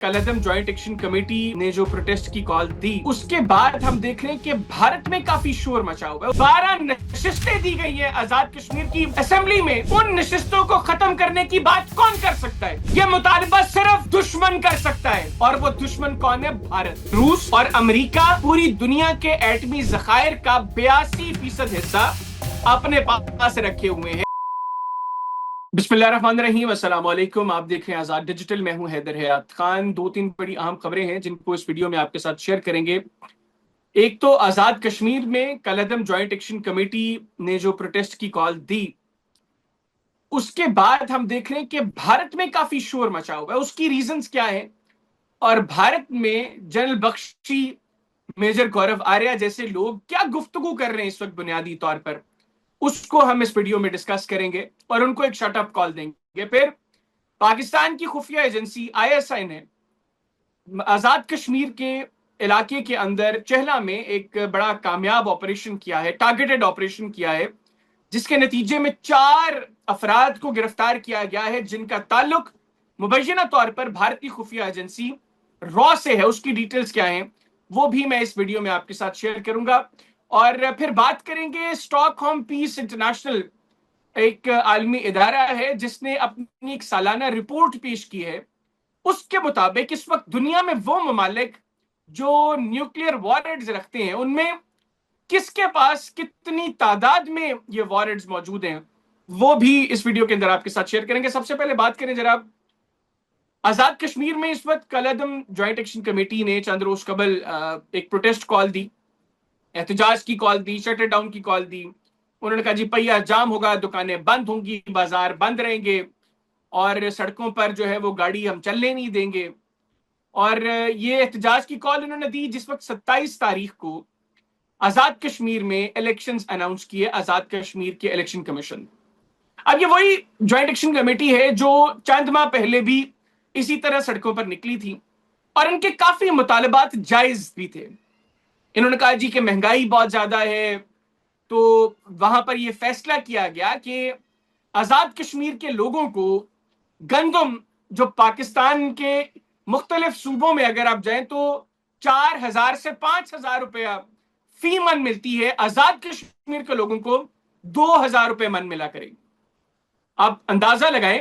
कलअदम joint action committee ने जो protest की कॉल दी, उसके बाद हम देख रहे हैं कि भारत में काफी शोर मचा हुआ है। 12 नशिस्तें दी गई हैं आजाद कश्मीर की असेंबली में। उन नशिस्तों को खत्म करने की बात कौन कर सकता है? ये मुतालबा सिर्फ दुश्मन कर सकता है, और वो दुश्मन कौन है? भारत, रूस और अमेरिका पूरी दुनिया के एटमी जखायर का 82% हिस्सा अपने पास रखे हुए हैं। बिस्मिल्लाहिर्रहमानिर्रहीम, अस्सलाम वालेकुम। आप देख रहे हैं आजाद डिजिटल, मैं हूं हैदर हयात खान। 2-3 बड़ी अहम खबरें हैं जिनको इस वीडियो में आपके साथ शेयर करेंगे। एक तो आजाद कश्मीर में कलअदम ज्वाइंट एक्शन कमेटी ने जो प्रोटेस्ट की कॉल दी, उसके बाद हम देख रहे हैं कि भारत में काफी शोर मचा हुआ है। उसकी रीजंस क्या है, और भारत में जनरल बख्शी, मेजर गौरव आर्या जैसे लोग क्या गुफ्तगू कर रहे हैं इस वक्त बुनियादी तौर पर, उसको हम इस वीडियो में डिस्कस करेंगे और उनको एक शट अप कॉल देंगे। फिर पाकिस्तान की खुफिया एजेंसी आईएसआई ने आजाद कश्मीर के इलाके के अंदर चहला में एक बड़ा कामयाब ऑपरेशन किया है, टारगेटेड ऑपरेशन किया है, जिसके नतीजे में 4 अफराद को गिरफ्तार किया गया है जिनका ताल्लुक मुबैयना तौर पर भारतीय खुफिया एजेंसी रॉ से है। उसकी डिटेल्स क्या है वो भी मैं इस वीडियो में आपके साथ शेयर करूंगा। और फिर बात करेंगे स्टॉकहोम पीस इंटरनेशनल, एक आलमी इदारा है जिसने अपनी एक सालाना रिपोर्ट पेश की है। उसके मुताबिक इस वक्त दुनिया में वो ममालिक जो न्यूक्लियर वॉरहेड्स रखते हैं, उनमें किसके पास कितनी तादाद में ये वॉरहेड्स मौजूद हैं, वो भी इस वीडियो के अंदर आपके साथ शेयर करेंगे। सबसे पहले बात करें जरा आजाद कश्मीर में। इस वक्त कलअदम ज्वाइंट एक्शन कमेटी ने चंद रोज कबल एक प्रोटेस्ट कॉल दी, एहतजाज की कॉल दी, शटर डाउन की कॉल दी। उन्होंने कहा जी पहिया जाम होगा, दुकानें बंद होंगी, बाजार बंद रहेंगे और सड़कों पर जो है वो गाड़ी हम चलने नहीं देंगे। और ये एहतजाज की कॉल उन्होंने दी जिस वक्त 27 तारीख को आजाद कश्मीर में इलेक्शंस अनाउंस किए आजाद कश्मीर के इलेक्शन कमीशन। अब ये वही ज्वाइंट एक्शन कमेटी है जो चंद माह पहले भी इसी तरह सड़कों पर निकली थी और इनके काफी मुतालबात जायज भी थे। इन्होंने कहा जी कि महंगाई बहुत ज्यादा है, तो वहां पर यह फैसला किया गया कि आजाद कश्मीर के लोगों को गंदम, जो पाकिस्तान के मुख्तलिफ सूबों में अगर आप जाएं तो 4,000 से 5,000 रुपया फी मन मिलती है, आजाद कश्मीर के लोगों को 2,000 रुपए मन मिला करेगी। आप अंदाजा लगाएं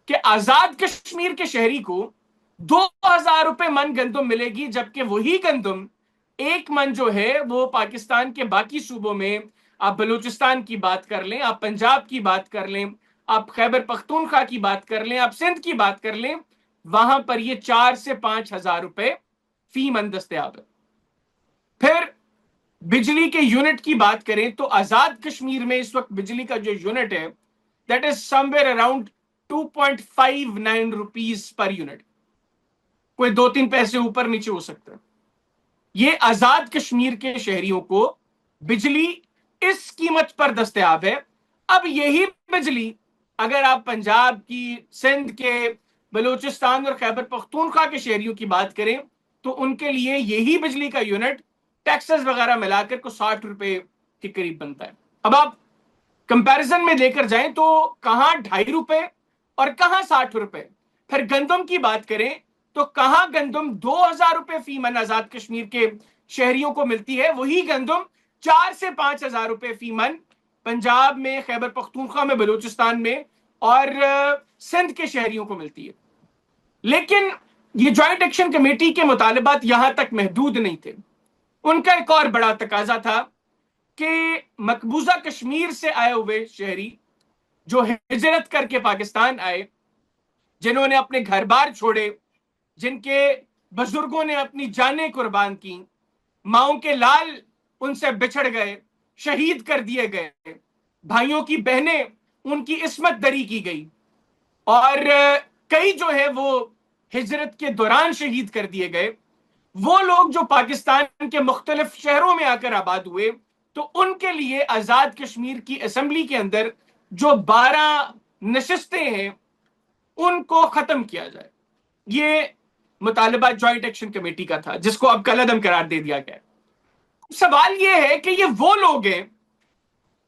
कि आजाद कश्मीर के शहरी को 2,000 रुपए मन गंदम मिलेगी, जबकि वही गंदम एक मन जो है वो पाकिस्तान के बाकी सूबों में, आप बलूचिस्तान की बात कर लें, आप पंजाब की बात कर लें, आप खैबर पख्तूनख्वा की बात कर लें, आप सिंध की बात कर लें, वहां पर ये 4 से 5,000 रुपए फी मन दस्तयाब है। फिर बिजली के यूनिट की बात करें तो आजाद कश्मीर में इस वक्त बिजली का जो यूनिट है that is somewhere around 2.59 rupees per unit, कोई 2-3 पैसे ऊपर नीचे हो सकता है। ये आजाद कश्मीर के शहरियों को बिजली इस कीमत पर दस्तयाब है। अब यही बिजली अगर आप पंजाब की, सिंध के, बलूचिस्तान और खैबर पख्तूनख्वा के शहरियों की बात करें तो उनके लिए यही बिजली का यूनिट टैक्सेस वगैरह मिलाकर को 60 रुपए के करीब बनता है। अब आप कंपैरिजन में लेकर जाएं तो कहां 2.5 रुपए और कहां 60 रुपए। फिर गंदम की बात करें तो कहां गंदम 2,000 रुपए फी मन आजाद कश्मीर के शहरियों को मिलती है, वही गंदम 4 से 5,000 रुपए फी मन पंजाब में, खैबर पख्तूनख्वा में, बलूचिस्तान में और सिंध के शहरियों को मिलती है। लेकिन ये ज्वाइंट एक्शन कमेटी के मुतालबात यहां तक महदूद नहीं थे। उनका एक और बड़ा तकाजा था कि मकबूजा कश्मीर से आए हुए शहरी जो हिजरत करके पाकिस्तान आए, जिन्होंने अपने घर बार छोड़े, जिनके बुजुर्गों ने अपनी जानें कुर्बान की, माओं के लाल उनसे बिछड़ गए, शहीद कर दिए गए, भाइयों की बहनें उनकी इस्मत दरी की गई और कई जो है वो हिजरत के दौरान शहीद कर दिए गए। वो लोग जो पाकिस्तान के मुख्तलिफ शहरों में आकर आबाद हुए, तो उनके लिए आजाद कश्मीर की असेंबली के अंदर जो 12 नशिस्तें हैं उनको खत्म किया जाए। ये मुतालबा ज्वाइंट एक्शन कमेटी का था जिसको अब कलअदम करार दे दिया गया। सवाल यह है कि ये वो लोग हैं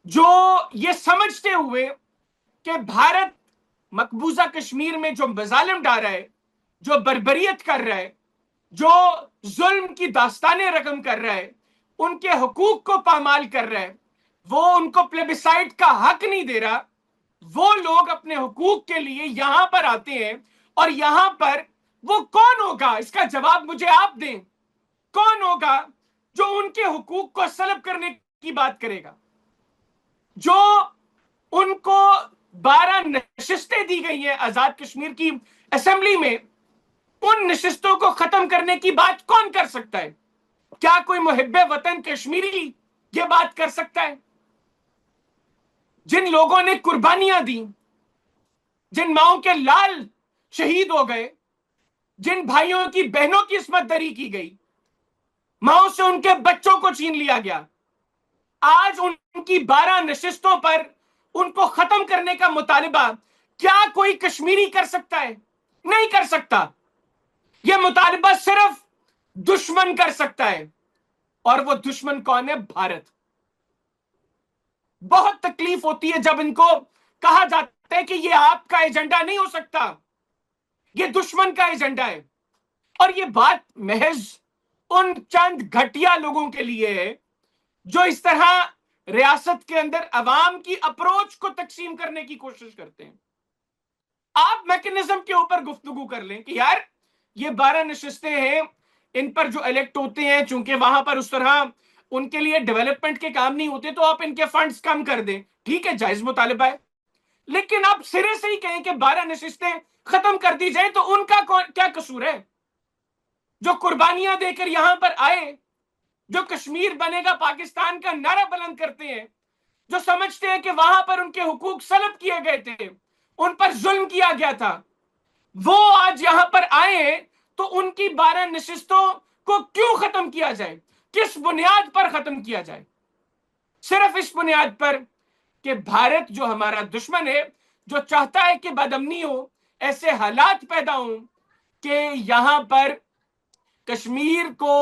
जो ये समझते हुए कि भारत मकबूजा कश्मीर में जो मजालिम डाल रहा है جو بربریت کر رہا ہے، جو ظلم کی داستانیں رقم کر رہا ہے، ان کے حقوق کو پامال کر رہا ہے، وہ ان کو پلیبیسائٹ کا حق نہیں دے رہا، وہ لوگ اپنے حقوق کے لیے یہاں پر آتے ہیں، اور یہاں پر وہ کون ہوگا، اس کا جواب مجھے آپ دیں، کون ہوگا جو ان کے حقوق کو سلب کرنے کی بات کرے گا؟ جو ان کو 12 نشستیں دی گئی ہیں آزاد کشمیر کی اسمبلی میں، ان نشستوں کو ختم کرنے کی بات کون کر سکتا ہے؟ کیا کوئی محب وطن کشمیری یہ بات کر سکتا ہے؟ جن لوگوں نے قربانیاں دی، جن ماؤں کے لال شہید ہو گئے، جن بھائیوں کی بہنوں کی عصمت دری کی گئی، ماؤں سے ان کے بچوں کو چھین لیا گیا، آج ان کی 12 نشستوں پر ان کو ختم کرنے کا مطالبہ کیا کوئی کشمیری کر سکتا ہے؟ نہیں کر سکتا۔ یہ مطالبہ صرف دشمن کر سکتا ہے، اور وہ دشمن کون ہے؟ بھارت۔ بہت تکلیف ہوتی ہے جب ان کو کہا جاتا ہے کہ یہ آپ کا ایجنڈا نہیں ہو سکتا، یہ دشمن کا ایجنڈا ہے۔ اور یہ بات محض ان چند گھٹیا لوگوں کے لیے ہے جو اس طرح ریاست کے اندر عوام کی اپروچ کو تقسیم کرنے کی کوشش کرتے ہیں۔ آپ میکنزم کے اوپر گفتگو کر لیں کہ یار یہ 12 نشستیں ہیں، ان پر جو الیکٹ ہوتے ہیں، چونکہ وہاں پر اس طرح ان کے لیے ڈیولپمنٹ کے کام نہیں ہوتے، تو آپ ان کے فنڈز کم کر دیں، ٹھیک ہے، جائز مطالبہ ہے۔ لیکن آپ سرے سے ہی کہیں کہ 12 نشستیں ختم کر دی جائیں، تو ان کا کیا قصور ہے؟ جو قربانیاں دے کر یہاں پر آئے، جو کشمیر بنے گا پاکستان کا نعرہ بلند کرتے ہیں، جو سمجھتے ہیں کہ وہاں پر ان کے حقوق سلب کیے گئے تھے، ان پر ظلم کیا گیا تھا، وہ آج یہاں پر آئے، تو ان کی 12 نشستوں کو کیوں ختم کیا جائے؟ کس بنیاد پر ختم کیا جائے؟ صرف اس بنیاد پر کہ بھارت جو ہمارا دشمن ہے، جو چاہتا ہے کہ بدامنی ہو، ایسے حالات پیدا ہوں کہ یہاں پر کشمیر کو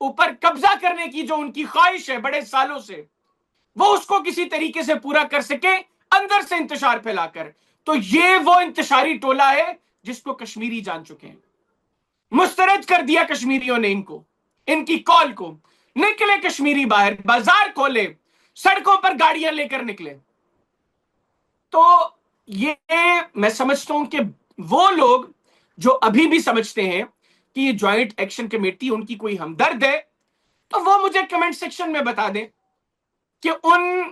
اوپر قبضہ کرنے کی جو ان کی خواہش ہے بڑے سالوں سے، وہ اس کو کسی طریقے سے پورا کر سکے اندر سے انتشار پھیلا کر۔ تو یہ وہ انتشاری ٹولہ ہے جس کو کشمیری جان چکے ہیں۔ مسترد کر دیا کشمیریوں نے ان کو، ان کی کال کو۔ نکلے کشمیری باہر، بازار کھولے، سڑکوں پر گاڑیاں لے کر نکلے۔ تو یہ میں سمجھتا ہوں کہ وہ لوگ جو ابھی بھی سمجھتے ہیں کہ یہ جوائنٹ ایکشن کمیٹی ان کی کوئی ہمدرد ہے، تو وہ مجھے کمنٹ سیکشن میں بتا دیں کہ ان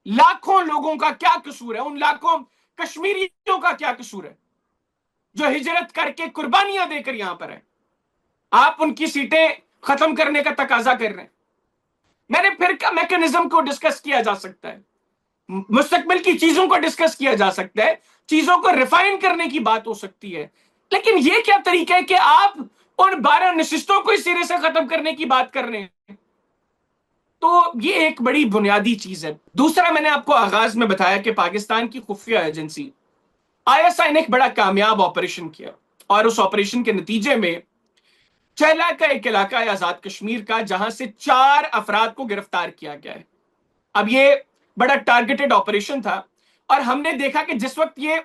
لاکھوں لوگوں کا کیا قصور ہے، ان لاکھوں کشمیریوں کا کیا قصور ہے جو ہجرت کر کے قربانیاں دے کر یہاں پر ہیں۔ آپ ان کی سیٹیں ختم کرنے کا تقاضا کر رہے ہیں۔ میں نے پھر کا میکنزم کو ڈسکس کیا جا سکتا ہے، مستقبل کی چیزوں کو ڈسکس کیا جا سکتا ہے، چیزوں کو ریفائن کرنے کی بات ہو سکتی ہے، لیکن یہ کیا طریقہ ہے کہ آپ ان 12 نشستوں کو اس سرے سے ختم کرنے کی بات کر رہے ہیں؟ تو یہ ایک بڑی بنیادی چیز ہے۔ دوسرا، میں نے آپ کو آغاز میں بتایا کہ پاکستان کی خفیہ ایجنسی ISI نے ایک بڑا کامیاب آپریشن کیا، اور اس آپریشن کے نتیجے میں چہلا کا ایک علاقہ ہے آزاد کشمیر کا، جہاں سے 4 افراد کو گرفتار کیا گیا ہے۔ اب یہ بڑا ٹارگیٹڈ آپریشن تھا، اور ہم نے دیکھا کہ جس وقت یہ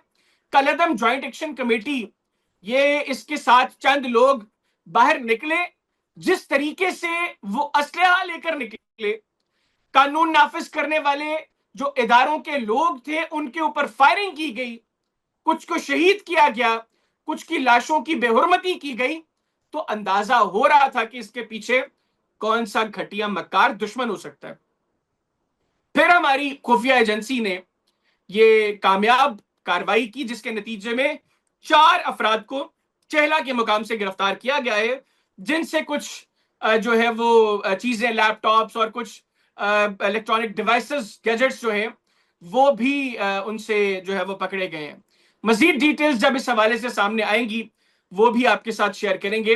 کالعدم جوائنٹ ایکشن کمیٹی، یہ اس کے ساتھ چند لوگ باہر نکلے، جس طریقے سے وہ اسلحہ لے کر نکلے، قانون نافذ کرنے والے جو اداروں کے لوگ تھے ان کے اوپر فائرنگ کی گئی، کچھ کو شہید کیا گیا، کچھ کی لاشوں کی بے حرمتی کی گئی، تو اندازہ ہو رہا تھا کہ اس کے پیچھے کون سا گھٹیا مکار دشمن ہو سکتا ہے۔ پھر ہماری خفیہ ایجنسی نے یہ کامیاب کاروائی کی، جس کے نتیجے میں 4 افراد کو چہلا کے مقام سے گرفتار کیا گیا ہے، جن سے کچھ جو ہے وہ چیزیں، لیپ ٹاپس اور کچھ الیکٹرانک ڈیوائسز، گیجٹس جو ہیں وہ بھی ان سے جو ہے وہ پکڑے گئے ہیں۔ مزید ڈیٹیلز جب اس حوالے سے سامنے آئیں گی وہ بھی آپ کے ساتھ شیئر کریں گے۔